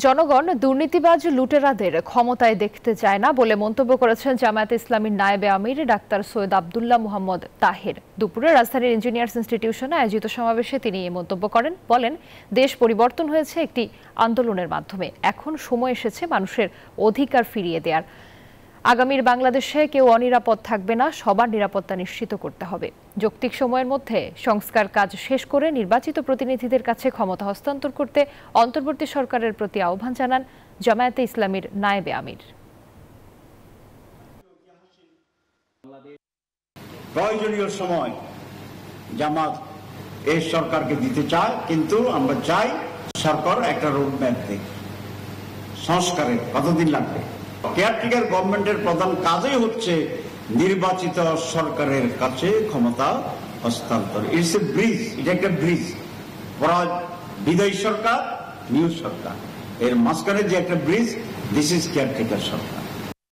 জনগণ দুর্নীতিবাজ লুটেরাদের ক্ষমতায় দেখতে চায় না বলে মন্তব্য করেছেন জামায়াতে ইসলামীর নায়েবে আমির ডাক্তার সৈয়দ আব্দুল্লাহ মুহাম্মদ তাহের। দুপুরে রাজধানীর ইঞ্জিনিয়ার্স ইনস্টিটিউশনে আয়োজিত সমাবেশে তিনি এই মন্তব্য করেন। বলেন, দেশ পরিবর্তন হয়েছে একটি আন্দোলনের মাধ্যমে, এখন সময় এসেছে মানুষের অধিকার ফিরিয়ে দেওয়ার। আগামীর বাংলাদেশে কেউ অনিরাপদ থাকবে না, সবার নিরাপত্তা নিশ্চিত করতে হবে। যৌক্তিক সময়ের মধ্যে সংস্কার কাজ শেষ করে নির্বাচিত প্রতিনিধিদের কাছে ক্ষমতা হস্তান্তর করতে অন্তর্বর্তী সরকারের প্রতি আহ্বান জানান জামায়াতে ইসলামীর নায়েবে আমির। প্রয়োজনীয় সময় জামাত এই সরকারকে দিতে চায়, কিন্তু আমরা চাই সরকার একটা রোডম্যাপ দেখ। সংস্কারের কতদিন লাগবে? কেয়ারটেকার গভর্নমেন্টের প্রধান কাজই হচ্ছে নির্বাচিত সরকারের কাছে ক্ষমতা হস্তান্তর। ইটস এ ব্রিজ, এটা একটা ব্রিজ। বিদায়ী সরকার, নিউ সরকার, এর মাঝখানে যে একটা bridge, this is caretaker Sarkar.